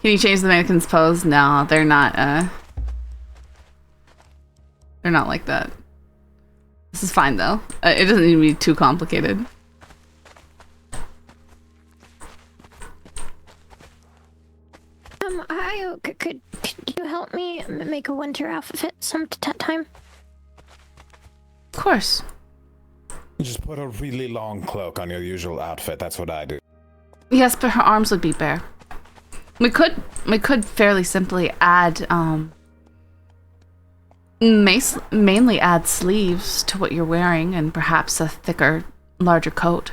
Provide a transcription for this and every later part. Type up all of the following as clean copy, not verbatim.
Can you change the mannequin's pose? No, they're not like that. This is fine though. It doesn't need to be too complicated. Could you help me make a winter outfit some time? Of course. You just put a really long cloak on your usual outfit. That's what I do. Yes, but her arms would be bare. We could fairly simply add mainly add sleeves to what you're wearing and perhaps a thicker, larger coat.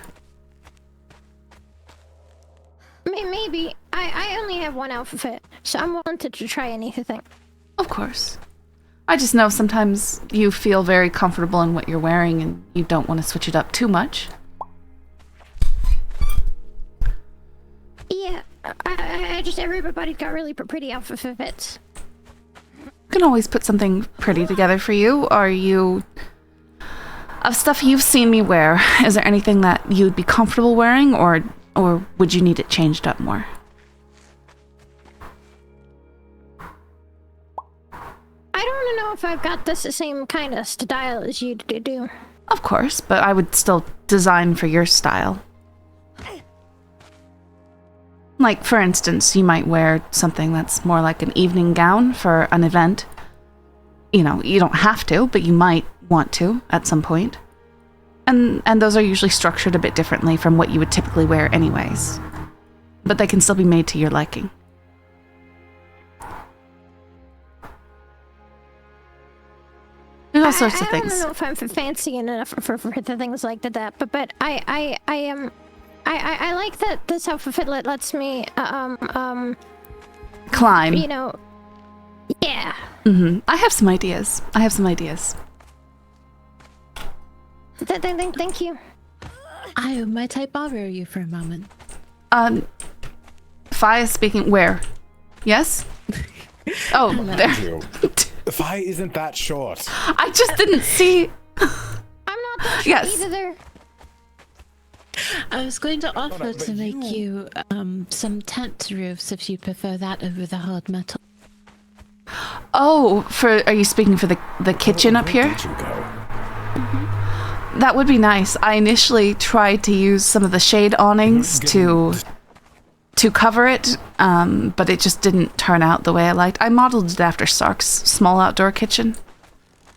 Maybe. I only have one outfit, so I'm willing to try anything. Of course. I just know sometimes you feel very comfortable in what you're wearing and you don't want to switch it up too much. Yeah, I just everybody's got really pretty outfits. I can always put something pretty together for you. Are you... Of stuff you've seen me wear, is there anything that you'd be comfortable wearing or would you need it changed up more? I don't know if I've got the same kind of style as you do. Of course, but I would still design for your style. Like, for instance, you might wear something that's more like an evening gown for an event. You know, you don't have to, but you might want to at some point. And those are usually structured a bit differently from what you would typically wear anyways. But they can still be made to your liking. There's all sorts of things. I don't know if I'm fancy enough for the things like that, but I am... I like that this outfit lets me climb. You know, yeah. I have some ideas. Thank you. Might I borrow you for a moment? Fi is speaking. Where? Yes. Oh, there. Fi isn't that short. I just didn't see. I'm not that short yes. either. I was going to offer to make you some tent roofs if you prefer that over the hard metal. Oh, are you speaking for the kitchen up here? Did you go? That would be nice. I initially tried to use some of the shade awnings to cover it, but it just didn't turn out the way I liked. I modeled it after Sark's small outdoor kitchen,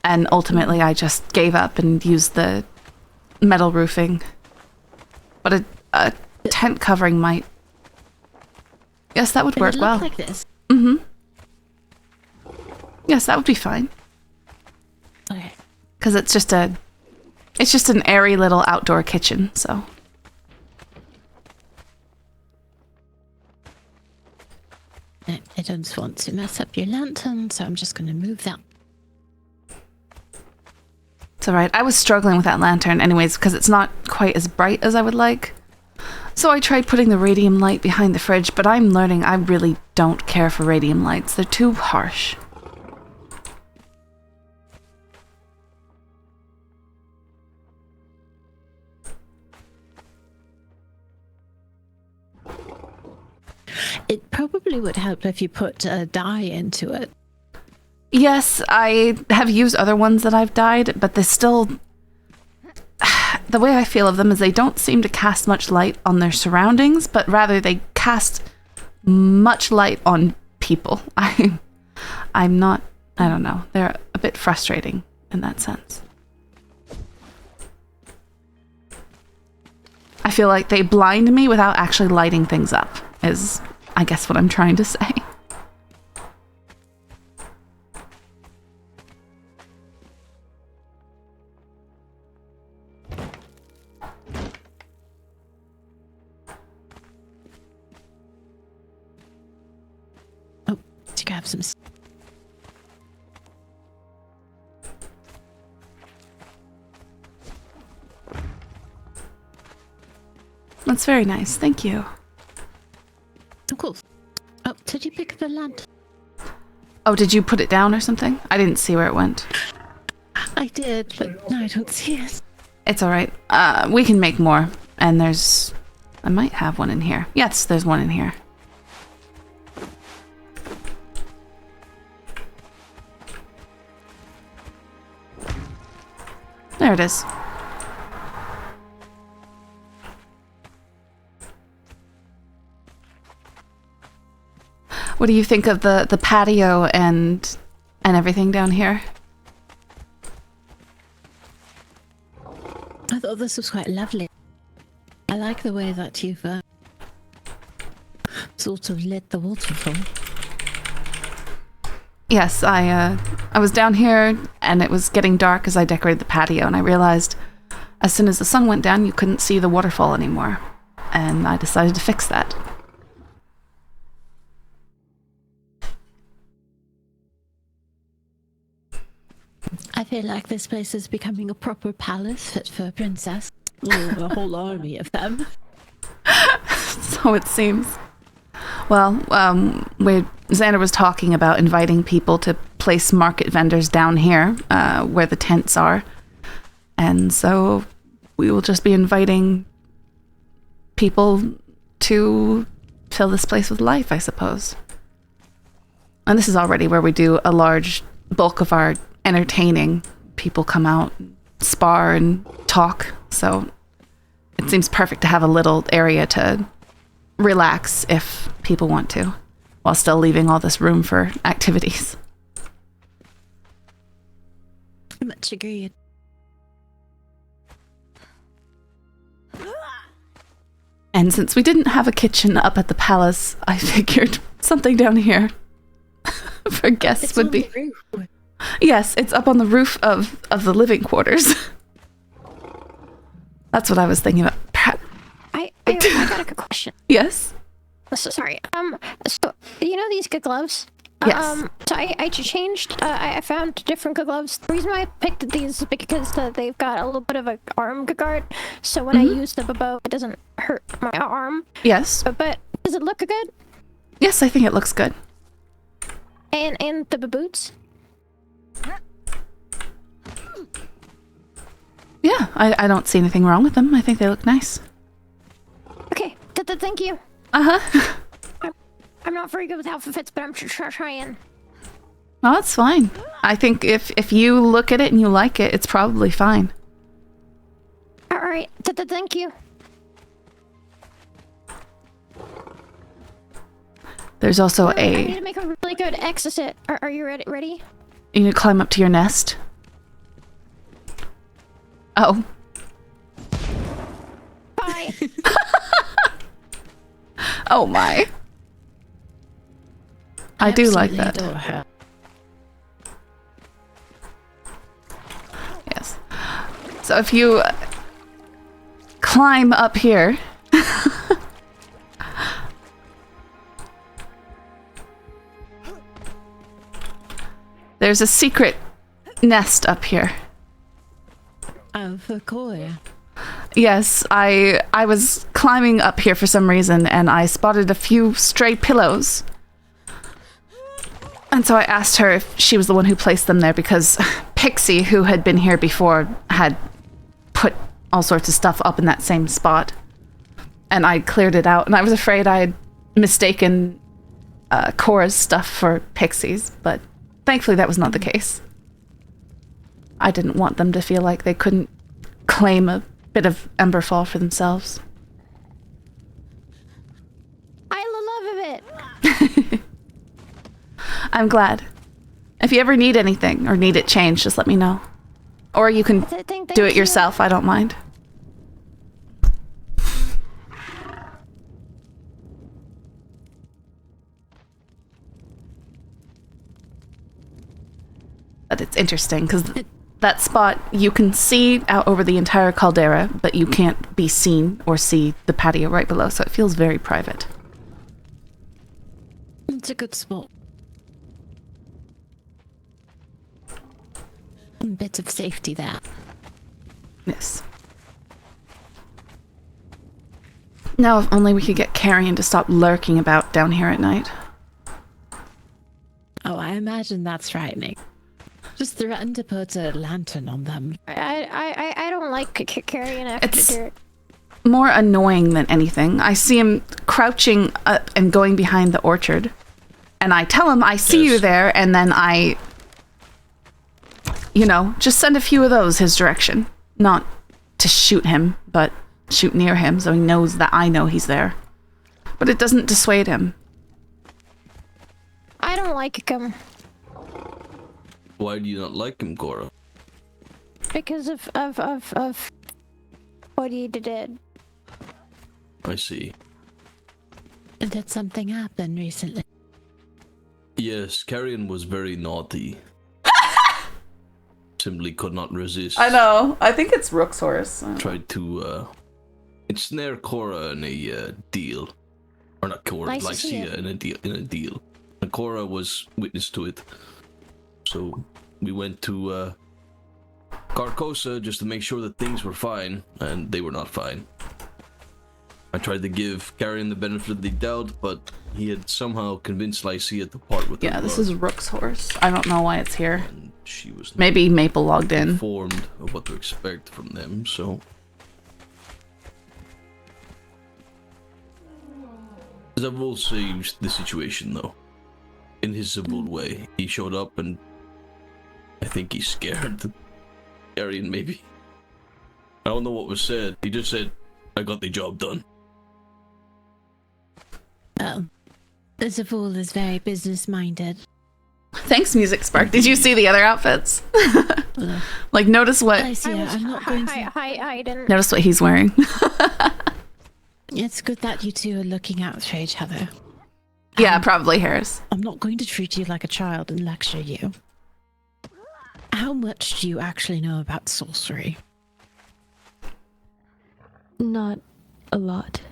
and ultimately I just gave up and used the metal roofing. But a tent covering might... Yes, that would work well. Like this. Yes, that would be fine. Okay. Because it's just an airy little outdoor kitchen, so... I don't want to mess up your lantern, so I'm just going to move that. It's alright. I was struggling with that lantern anyways, because it's not quite as bright as I would like. So I tried putting the radium light behind the fridge, but I'm learning I really don't care for radium lights. They're too harsh. It probably would help if you put a dye into it. Yes, I have used other ones that I've dyed, but they still... The way I feel of them is they don't seem to cast much light on their surroundings, but rather they cast much light on people. I'm not... I don't know. They're a bit frustrating in that sense. I feel like they blind me without actually lighting things up, is, I guess, what I'm trying to say. Oh, to grab some... That's very nice. Thank you. Of course. Oh, did you pick up the lantern? Oh, did you put it down or something? I didn't see where it went. I did, but no, I don't see it. It's alright. We can make more. And there's... I might have one in here. Yes, there's one in here. There it is. What do you think of the patio and everything down here? I thought this was quite lovely. I like the way that you've sort of lit the waterfall. Yes, I was down here and it was getting dark as I decorated the patio, and I realized as soon as the sun went down you couldn't see the waterfall anymore, and I decided to fix that. I feel like this place is becoming a proper palace fit for a princess. Or a whole army of them. So it seems. Well, Xander was talking about inviting people to place market vendors down here, where the tents are. And so we will just be inviting people to fill this place with life, I suppose. And this is already where we do a large bulk of our entertaining. People come out, spar and talk, so it seems perfect to have a little area to relax if people want to, while still leaving all this room for activities. Much agreed. And since we didn't have a kitchen up at the palace, I figured something down here for guests would be... Yes, it's up on the roof of the living quarters. That's what I was thinking about. I got a good question. Yes? So sorry. So you know these good gloves? Yes. So I changed. I found different good gloves. The reason why I picked these is because they've got a little bit of an arm guard. So when I use the bow, it doesn't hurt my arm. Yes. But does it look good? Yes, I think it looks good. And the boots? Yeah, I don't see anything wrong with them. I think they look nice. Okay. Thank you. Uh-huh. I'm not very good with outfits, but I'm trying. Oh, that's fine. I think if you look at it and you like it, it's probably fine. All right. Thank you. There's also I need to make a really good exit. Are you ready? You need to climb up to your nest. Oh. Bye. Oh my. I do like that. Yes. So if you climb up here, there's a secret nest up here. Oh, for Koya. Yes, I was climbing up here for some reason and I spotted a few stray pillows. And so I asked her if she was the one who placed them there, because Pixie, who had been here before, had put all sorts of stuff up in that same spot. And I cleared it out, and I was afraid I had mistaken Cora's stuff for Pixie's, but thankfully that was not the case. I didn't want them to feel like they couldn't claim a bit of Emberfall for themselves. I love it. I'm glad. If you ever need anything or need it changed, just let me know. Or you can do it yourself, I don't mind. But it's interesting, because that spot, you can see out over the entire caldera, but you can't be seen or see the patio right below, so it feels very private. It's a good spot. A bit of safety there. Yes. Now if only we could get Carrion to stop lurking about down here at night. Oh, I imagine that's frightening. Just threaten to put a lantern on them. I don't like carrying after dirt. More annoying than anything. I see him crouching up and going behind the orchard. And I tell him I see you there, and then I, just send a few of those his direction. Not to shoot him, but shoot near him so he knows that I know he's there. But it doesn't dissuade him. I don't like him. Why do you not like him, Cora? Because of what he did. I see. Did something happen recently? Yes, Carrion was very naughty. Simply could not resist. I know. I think it's Rook's horse. Tried to ensnare Cora in a deal. Or not Cora, Nice to see Lycia in a deal. And Cora was witness to it. So we went to Carcosa just to make sure that things were fine, and they were not fine. I tried to give Carrion the benefit of the doubt, but he had somehow convinced Lycia to part with her. Yeah, this is Rook's horse. I don't know why it's here. And she was Maybe Maple logged in. informed of what to expect from them, so... Zavul saved the situation, though. In his Zavul way. He showed up and... I think he scared Carrion, maybe. I don't know what was said. He just said, I got the job done. Oh. Zavul is very business-minded. Thanks, Music Spark. Did you see the other outfits? Like, notice what... Lycia, I'm not going to... I didn't. Notice what he's wearing. It's good that you two are looking out for each other. Yeah, probably Harris. I'm not going to treat you like a child and lecture you. How much do you actually know about sorcery? Not a lot.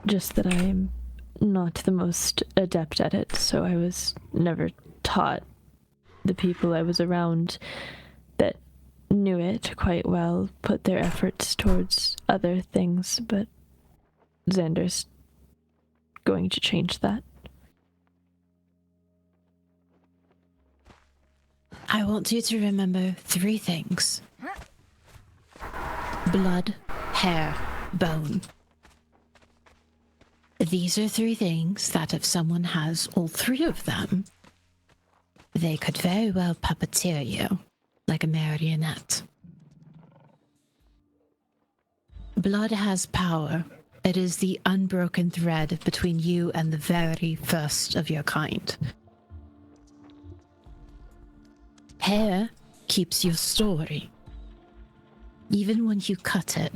Just that I am not the most adept at it, so I was never taught. The people I was around that knew it quite well put their efforts towards other things, but Xander's going to change that. I want you to remember 3 things. Blood, hair, bone. These are 3 things that if someone has all 3 of them, they could very well puppeteer you, like a marionette. Blood has power. It is the unbroken thread between you and the very first of your kind. Hair keeps your story. Even when you cut it,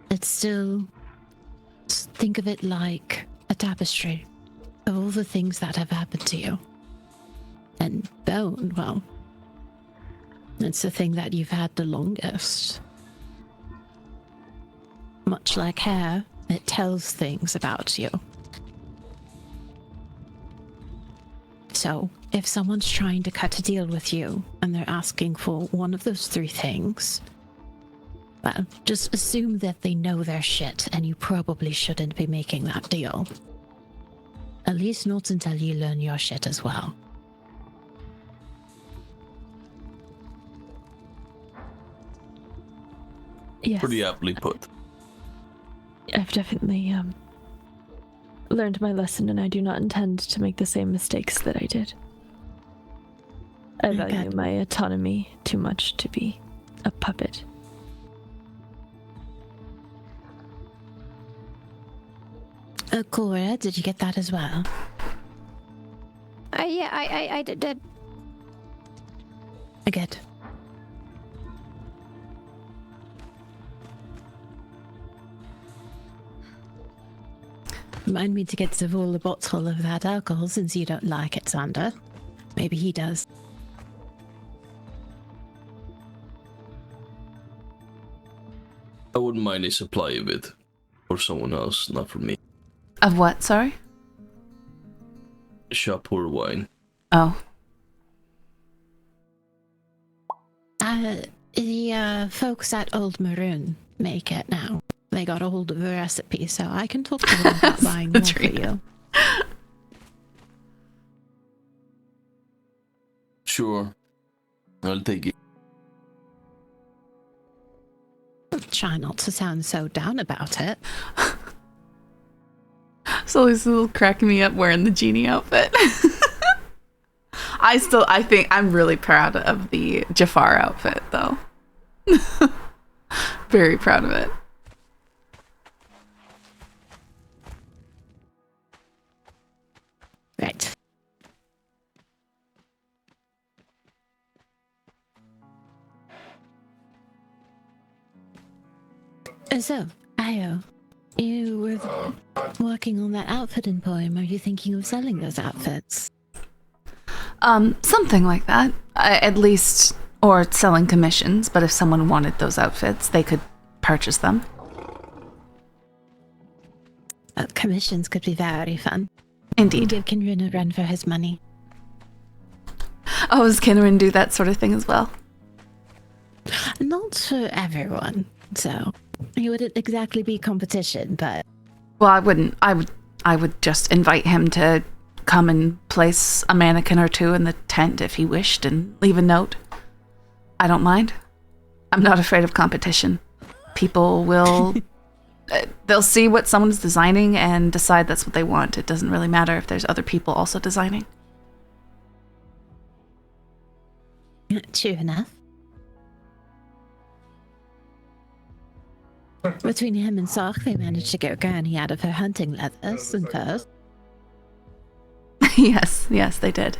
it's still... Think of it like a tapestry of all the things that have happened to you. And bone, well, it's the thing that you've had the longest. Much like hair, it tells things about you. So, if someone's trying to cut a deal with you and they're asking for one of those 3 things, well, just assume that they know their shit and you probably shouldn't be making that deal. At least not until you learn your shit as well. Yes, Pretty aptly put. I've definitely learned my lesson, and I do not intend to make the same mistakes that I did. I value my autonomy too much to be a puppet. Cora, did you get that as well? Yeah, I did. Good. Remind me to get Zavul a bottle of that alcohol since you don't like it, Xander. Maybe he does. I wouldn't mind a supply of it. For someone else, not for me. Of what, sorry? Shapur wine. Oh. The folks at Old Maroon make it now. They got a hold of the recipe, so I can talk to them about buying more for you. Sure. I'll take it. Try not to sound so down about it. So he's still cracking me up wearing the genie outfit. I think I'm really proud of the Jafar outfit, though. Very proud of it. Right. So, Ayo, you were working on that outfit in Poem. Are you thinking of selling those outfits? Something like that. At least, or selling commissions, but if someone wanted those outfits, they could purchase them. Commissions could be very fun. Indeed. Give Kinrin a run for his money. Oh, does Kinrin do that sort of thing as well? Not for everyone, so he wouldn't exactly be competition, but Well, I wouldn't. I would just invite him to come and place a mannequin or two in the tent if he wished and leave a note. I don't mind. I'm not afraid of competition. People will... they'll see what someone's designing and decide that's what they want. It doesn't really matter if there's other people also designing. true enough. Between him and Sark, they managed to get Granny out of her hunting leathers and furs. Yes, they did.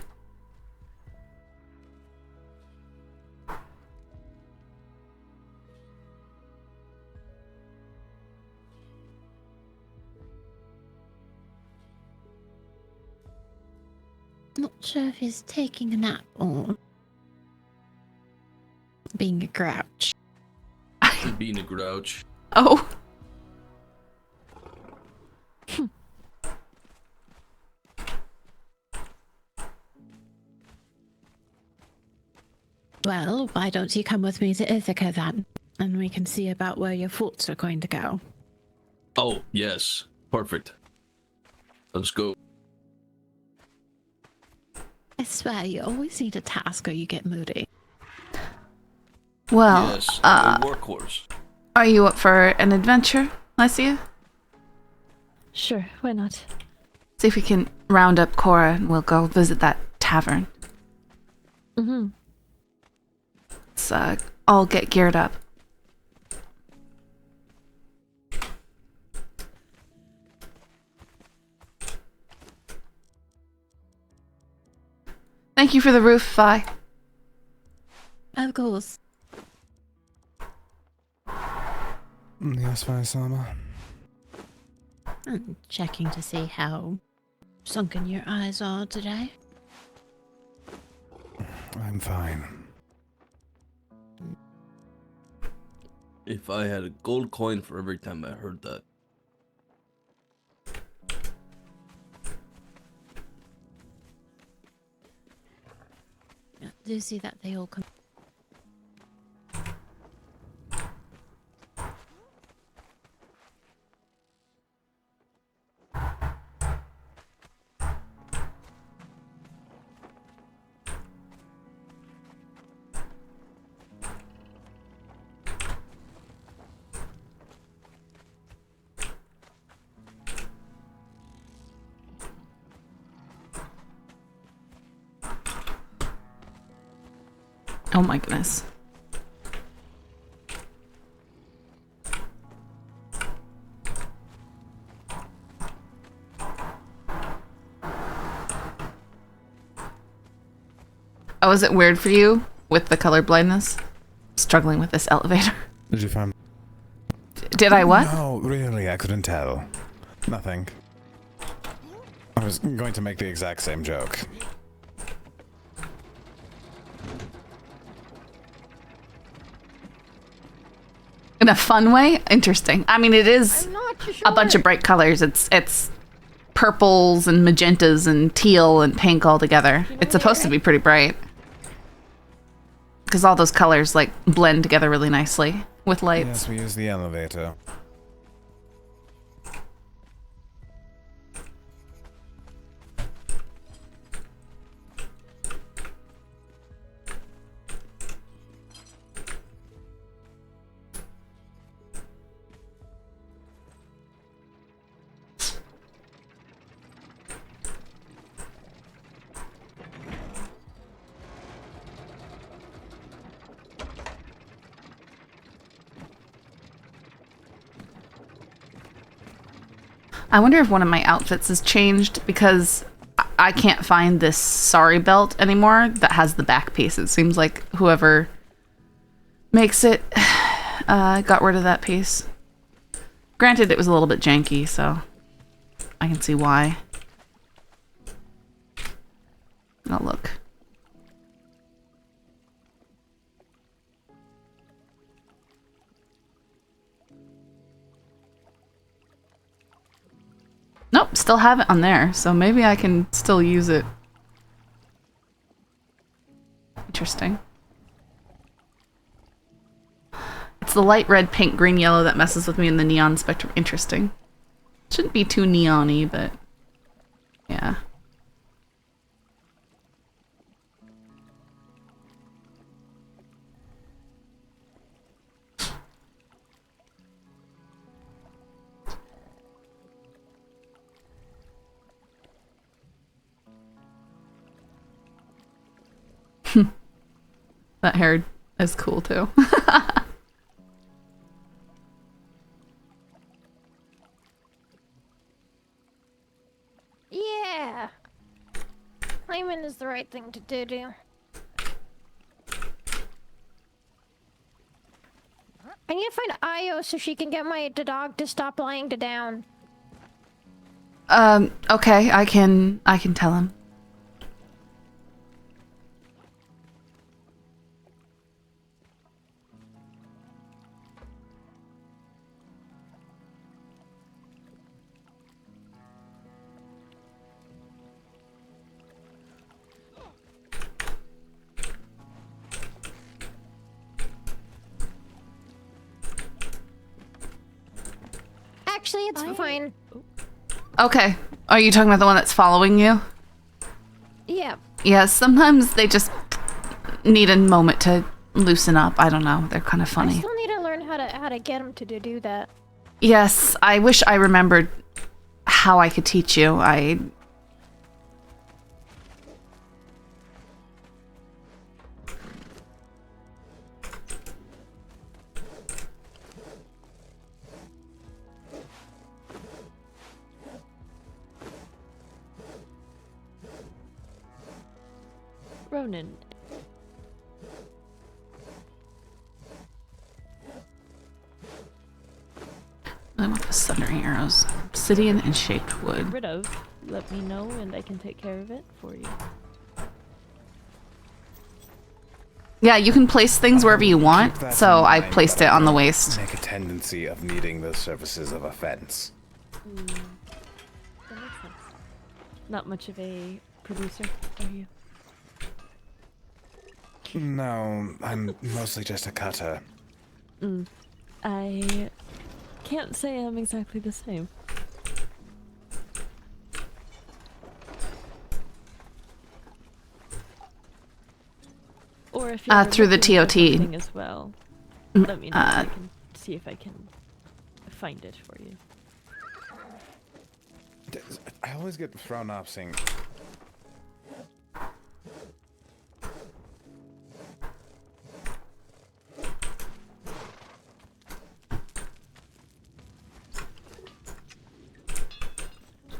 Not sure if he's taking a nap or being a grouch. Being a grouch. Oh. Well, why don't you come with me to Ithaca then? And we can see about where your forts are going to go. Oh, yes. Perfect. Let's go. I swear, you always need a task or you get moody. Well, Yes, a workhorse. are you up for an adventure, Lycia? Sure, why not? See if we can round up Cora and we'll go visit that tavern. Mm-hmm. Let's all get geared up. Thank you for the roof, Vi. Of course. Yes, Sama. I'm checking to see how sunken your eyes are today. I'm fine. If I had a gold coin for every time I heard that. Do you see that they all come? Oh my goodness. Oh, is it weird for you with the color blindness? Struggling with this elevator. Did you find... Did I what? No, really, I couldn't tell. Nothing. I was going to make the exact same joke. In a fun way? Interesting. I mean, it is I'm not sure. a bunch of bright colors. It's purples and magentas and teal and pink all together. It's supposed to be pretty bright. Because all those colors, like, blend together really nicely with lights. Yes, we use the elevator. I wonder if one of my outfits has changed because I can't find this sari belt anymore that has the back piece. It seems like whoever makes it got rid of that piece. Granted, it was a little bit janky, so I can see why. Oh, look. Nope, still have it on there, so maybe I can still use it. Interesting. It's the light red, pink, green, yellow that messes with me in the neon spectrum. Interesting. Shouldn't be too neon-y, but yeah. That hair is cool too. Yeah. Claiming is the right thing to do. I need to find Io so she can get the dog to stop lying down. Okay, I can tell him. Actually, it's fine. Okay. Are you talking about the one that's following you? Yeah. Yeah, sometimes they just need a moment to loosen up. I don't know. They're kind of I funny. still need to learn how to get him to do that. Yes, I wish I remembered how I could teach you. Ronan, I want the sundering arrows. Obsidian and shaped wood. rid of. Let me know and I can take care of it for you. Yeah, you can place things wherever you Keep want, that so in I mind, placed but it I on the don't waist. Make a tendency of needing the services of a fence. That makes sense. Not much of a producer, are you? No, I'm mostly just a cutter. I can't say I'm exactly the same. Or if you're Through the looking for TOT. something as well, let me know. I can see if I can find it for you. I always get thrown off seeing.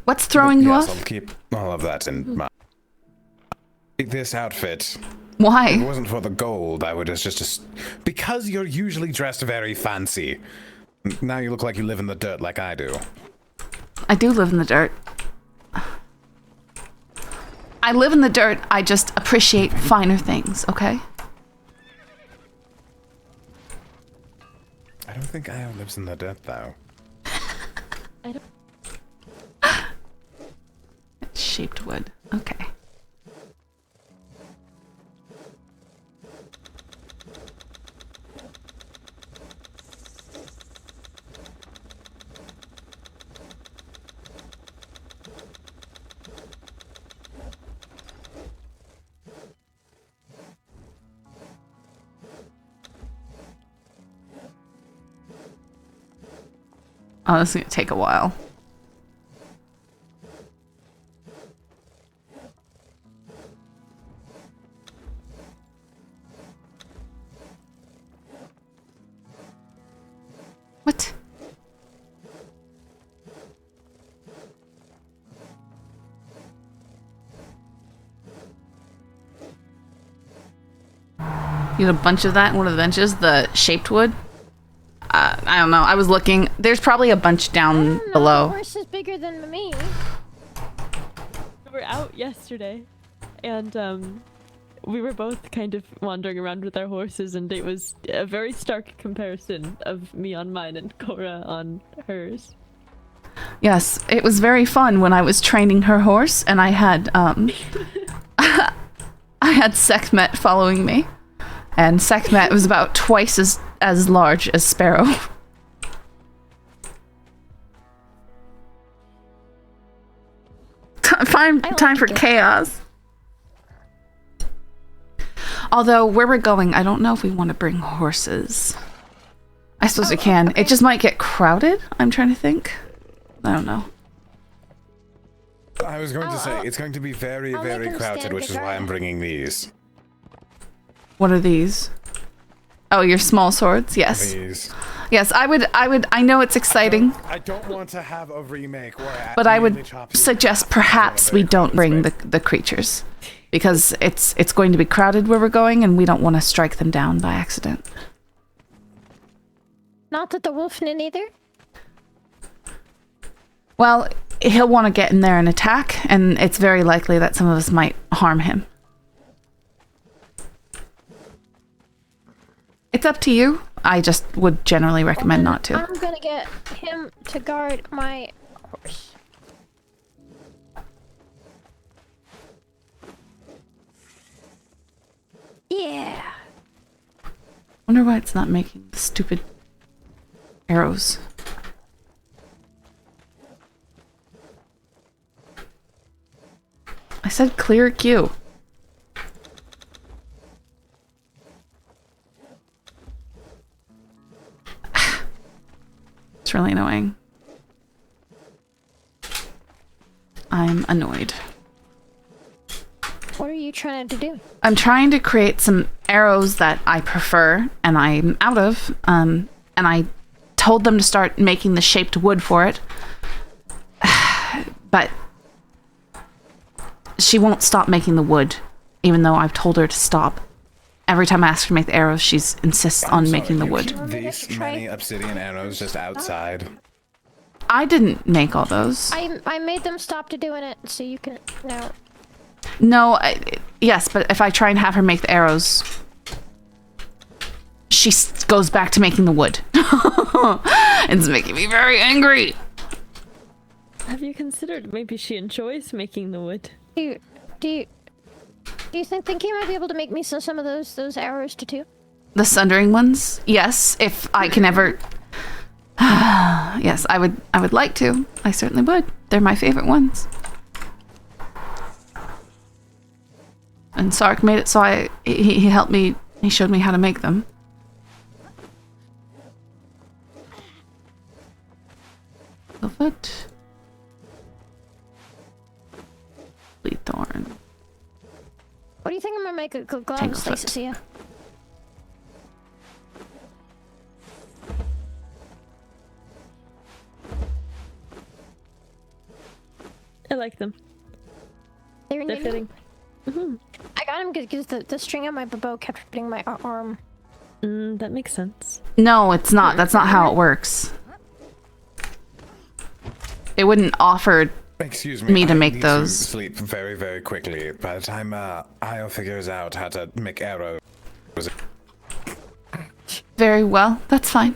What's throwing you Yes, off? I'll keep all of that in mind. This outfit. If it Why? wasn't for the gold, I would just because you're usually dressed very fancy. Now you look like you live in the dirt like I do. I do live in the dirt. I live in the dirt, I just appreciate finer things, okay? I don't think Io lives in the dirt, though. I don't. Shaped wood. Okay. Oh, this is gonna take a while. What? You had a bunch of that in one of the benches, the shaped wood. I don't know. I was looking. There's probably a bunch down below. The horse is bigger than me. We were out yesterday, and we were both kind of wandering around with our horses, and it was a very stark comparison of me on mine and Cora on hers. Yes, it was very fun when I was training her horse, and I had I had Sekhmet following me, and Sekhmet was about twice as large as Sparrow. Time for chaos. Although where we're going, I don't know if we want to bring horses. I suppose we can. Okay. It just might get crowded. I'm trying to think. I don't know. I was going to say, it's going to be very, I'll make very him crowded, stand which is why guard. I'm bringing these. What are these? Oh, your small swords? Yes. These. Yes, I know it's exciting, I don't want to have a remake where but I would suggest perhaps we don't bring the creatures. Because it's going to be crowded where we're going, and we don't want to strike them down by accident. Not that the wolf didn't either. Well, he'll want to get in there and attack, and it's very likely that some of us might harm him. It's up to you. I just would generally recommend not to. I'm gonna get him to guard my horse. Yeah. Wonder why it's not making the stupid arrows. I said clear queue. It's really annoying. I'm annoyed. What are you trying to do? I'm trying to create some arrows that I prefer and I'm out of. And I told them to start making the shaped wood for it. But she won't stop making the wood, even though I've told her to stop. Every time I ask her to make the arrows, she insists on making the wood. These many obsidian arrows just outside. I didn't make all those. I made them stop to doing it, so you can now. No, yes, but if I try and have her make the arrows, she goes back to making the wood. It's making me very angry. Have you considered maybe she enjoys making the wood? Do you think you might be able to make me some of those arrows too? The sundering ones? Yes, if I can ever. Yes, I would like to. I certainly would. They're my favorite ones. And Sark made it so he helped me. He showed me how to make them. Foot. Thorn. What do you think I'm gonna make a good glove, Tanglefoot. Stacia? I like them. They're They're fitting. I got him because the string on my bow kept hitting my arm. That makes sense. No, it's not. That's not how it works. It wouldn't offer Excuse me. me to I make need those. To sleep very, very quickly. By the time Io figures out how to make arrows. Very well. That's fine.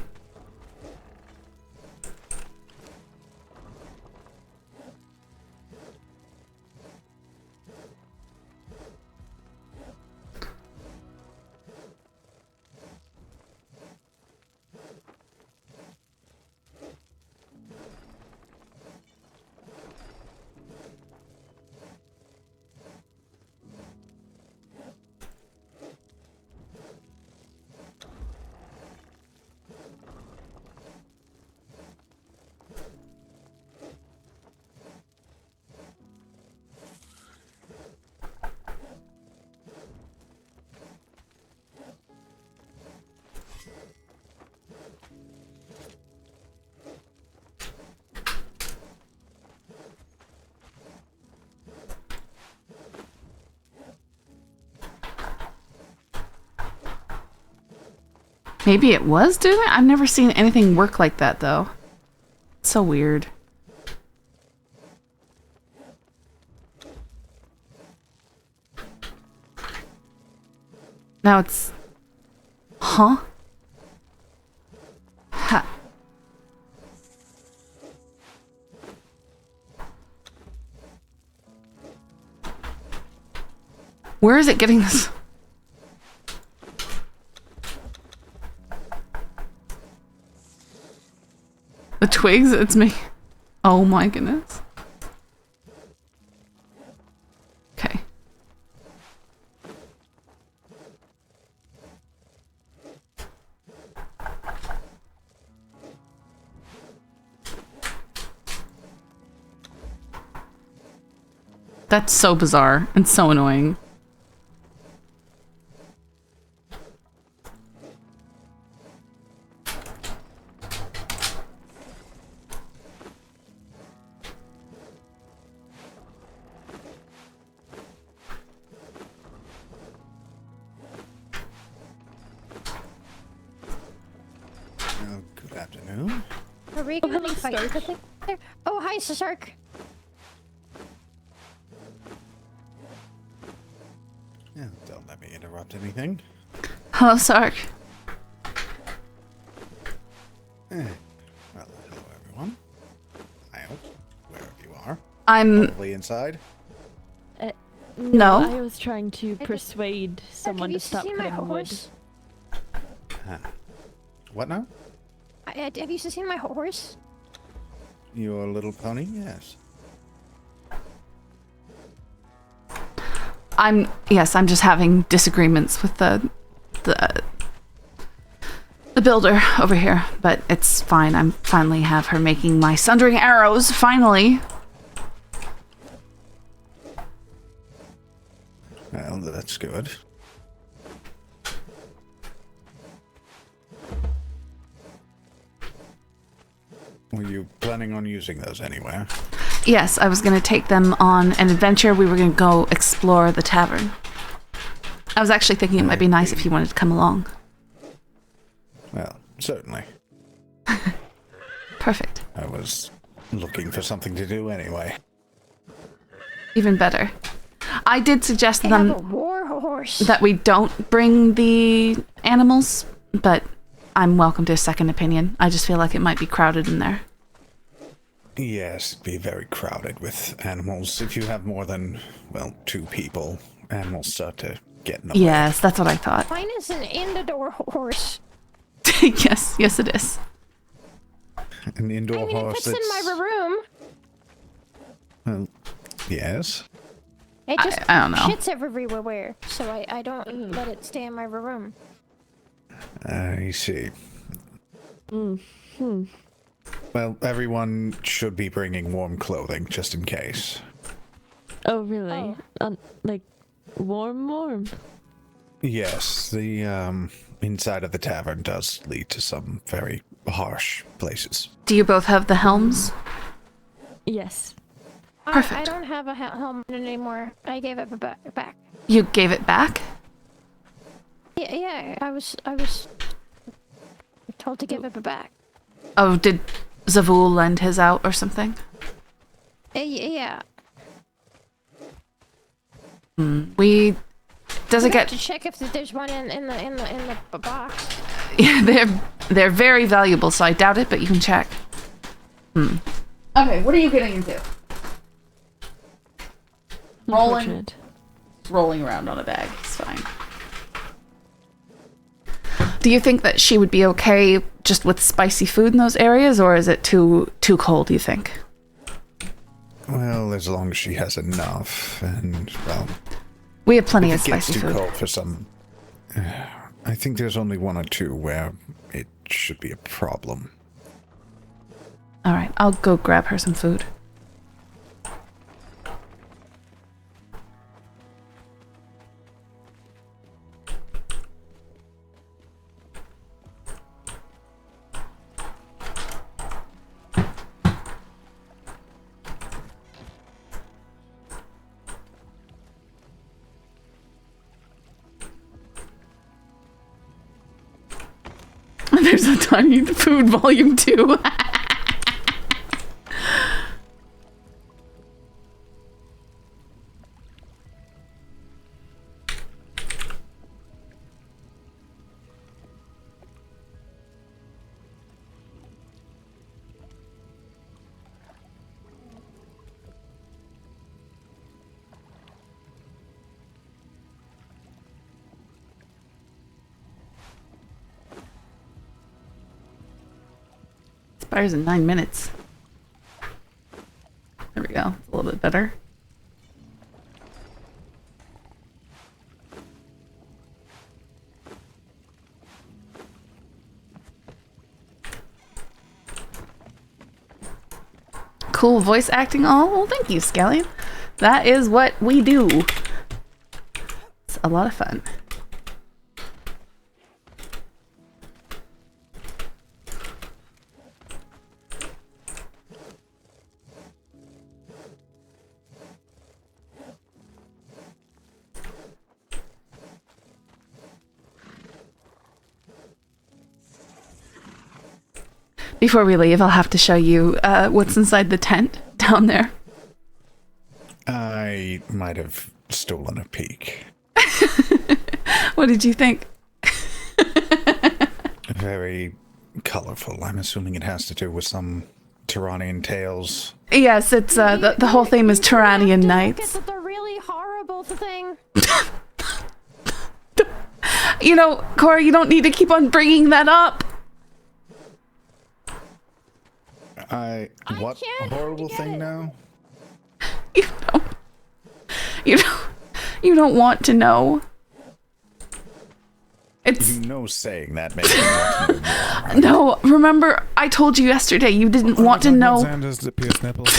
Maybe it was doing it? I've never seen anything work like that, though. It's so weird. Now it's... Huh? Ha. Where is it getting this? The twigs? It's me. Oh my goodness. Okay. That's so bizarre and so annoying. Good afternoon. Are we going to fight the thing there? Oh, hi, Sark. Yeah, don't let me interrupt anything. Hello, Sark. Well, hello everyone. Miles, wherever you are. I'm... Probably inside. No. I was trying to persuade someone to stop cutting wood. Horse? What now? Have you seen my horse? Your little pony? Yes. Yes, I'm just having disagreements with the builder over here, but it's fine. I'm finally have her making my sundering arrows, finally. Well, that's good. Were you planning on using those anywhere? Yes, I was going to take them on an adventure. We were going to go explore the tavern. I was actually thinking it might be nice if you wanted to come along. Well, certainly. Perfect. I was looking for something to do anyway. Even better. I did suggest to I have them a war horse. that we don't bring the animals, but I'm welcome to a second opinion. I just feel like it might be crowded in there. Yes, it'd be very crowded with animals. If you have more than, well, 2 people, animals start to get in the way. Yes, that's what I thought. Mine is an indoor horse. Yes, it is. An indoor I mean, horse if it's in my room, Well, yes. it just I don't know. shits everywhere, so I don't let it stay in my room. I see. Well, everyone should be bringing warm clothing, just in case. Oh, really? Like, warm? Yes, the inside of the tavern does lead to some very harsh places. Do you both have the helms? Yes. I Perfect. don't have a helmet anymore. I gave it back. You gave it back? Yeah, I was told to give it back. Oh, did Zavul lend his out or something? Yeah. We... Does it I have get... to check if there's one in the box. Yeah, they're very valuable, so I doubt it, but you can check. Okay, what are you getting into? Unfortunate. Rolling around on a bag. It's fine. Do you think that she would be okay just with spicy food in those areas, or is it too cold, do you think? Well, as long as she has enough, and, well... We have plenty of If it gets spicy too food. cold for some... I think there's only 1 or 2 where it should be a problem. Alright, I'll go grab her some food. There's a tiny food volume 2. Expires in 9 minutes. There we go. It's a little bit better. Cool voice acting. Oh, well, thank you, Scallion. That is what we do. It's a lot of fun. Before we leave, I'll have to show you what's inside the tent down there. I might have stolen a peek. What did you think? Very colorful. I'm assuming it has to do with some Tyranian tales. Yes, it's the whole theme is Tyranian Nights. It's a really horrible thing. You know, Cora, you don't need to keep on bringing that up. What horrible thing now? You don't want to know. It's You know, saying that makes me want to know more, right? no. Remember, I told you yesterday you didn't want to know. Xander's pierced nipples.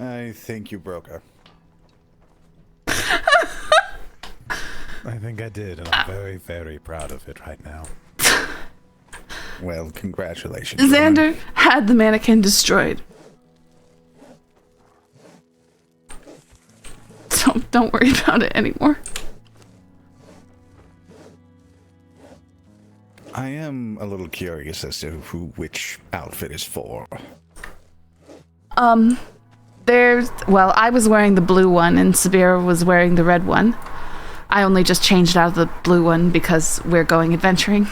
I think you broke her. I think I did, and I'm very, very proud of it right now. Well, congratulations. Xander had the mannequin destroyed. So don't worry about it anymore. I am a little curious as to which outfit is for. Well, I was wearing the blue one and Sabira was wearing the red one. I only just changed out of the blue one because we're going adventuring.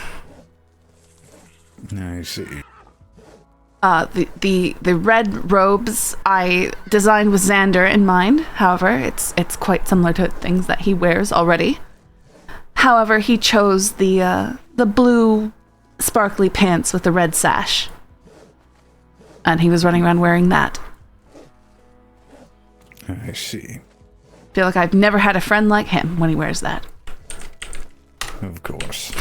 I see. The red robes I designed with Xander in mind. However, it's quite similar to things that he wears already. However, he chose the blue sparkly pants with the red sash. And he was running around wearing that. I see. Feel like I've never had a friend like him when he wears that. Of course.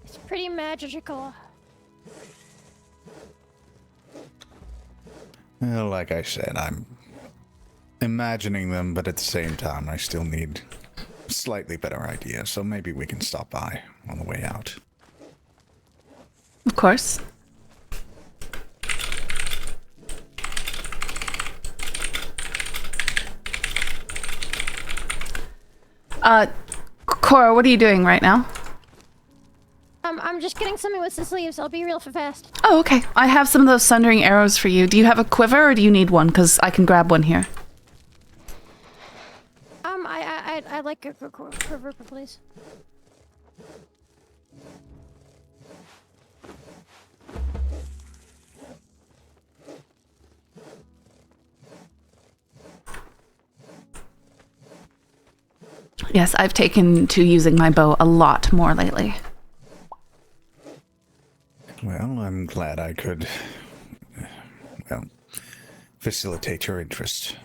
It's pretty magical. Well, like I said, I'm imagining them, but at the same time, I still need a slightly better idea, so maybe we can stop by on the way out. Of course. Cora, what are you doing right now? I'm just getting something with the sleeves. I'll be real fast. Oh, okay. I have some of those sundering arrows for you. Do you have a quiver or do you need one? Because I can grab one here. I'd like a quiver, please. Yes, I've taken to using my bow a lot more lately. Well, I'm glad I could, facilitate your interest.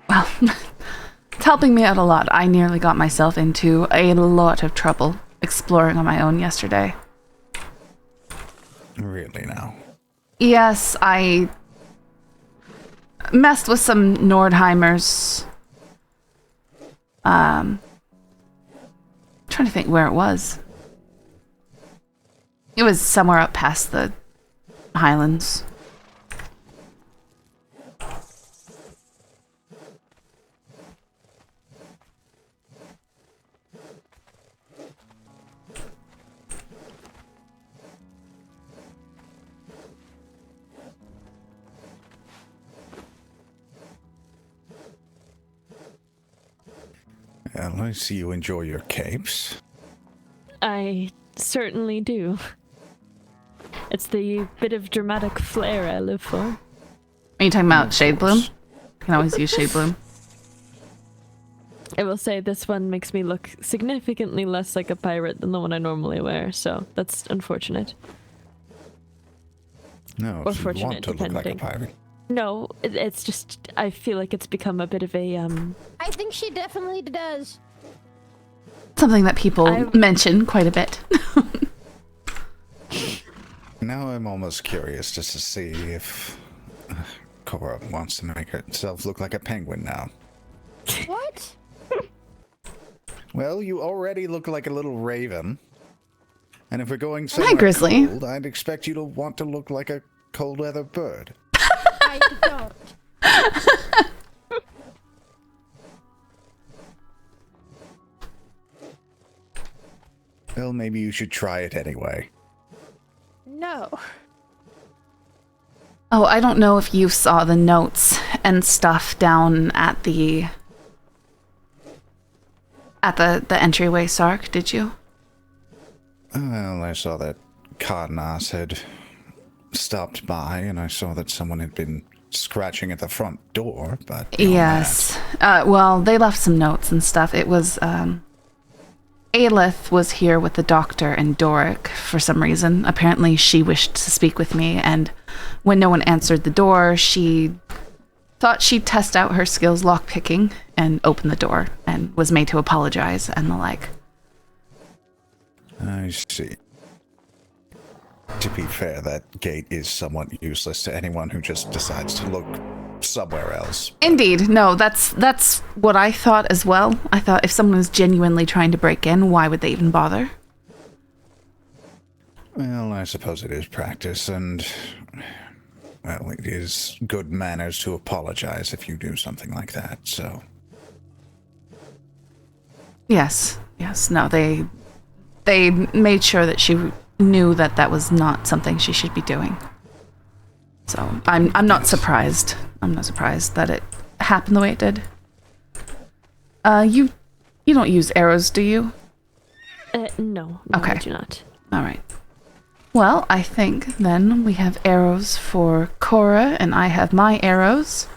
Well, it's helping me out a lot. I nearly got myself into a lot of trouble exploring on my own yesterday. Really now? Yes, I messed with some trying to think where it was. It was somewhere up past the Highlands. Well, I see you enjoy your capes. I certainly do. It's the bit of dramatic flair I live for. Are you talking about Shade Bloom? You can always use Shade Bloom. I will say this one makes me look significantly less like a pirate than the one I normally wear, so that's unfortunate. No, Or if you fortunate, want to look like a depending. pirate. No, it's just I feel like it's become a bit of a I think she definitely does. Something that people I've- mention quite a bit. Now I'm almost curious just to see if Cora wants to make herself look like a penguin now. What? Well, you already look like a little raven. And if we're going somewhere Grizzly. cold, I'd expect you to want to look like a cold weather bird. I don't. Well, maybe you should try it anyway. No. Oh, I don't know if you saw the notes and stuff down at the entryway, Sark, did you? Well, I saw that Cardenas had stopped by, and I saw that someone had been scratching at the front door, but... beyond Yes. Well, they left some notes and stuff. It was, Aelith was here with the doctor and Doric for some reason. Apparently she wished to speak with me, and when no one answered the door, she thought she'd test out her skills lockpicking and open the door, and was made to apologize and the like. I see. To be fair, that gate is somewhat useless to anyone who just decides to look somewhere else. Indeed. No, that's what I thought as well. I thought if someone was genuinely trying to break in, why would they even bother? Well, I suppose it is practice, and... well, it is good manners to apologize if you do something like that, so... Yes. No, they made sure that she knew that that was not something she should be doing. So I'm not surprised. I'm not surprised that it happened the way it did. You don't use arrows, do you? no, Okay. I do not. All right. Well, I think then we have arrows for Cora, and I have my arrows.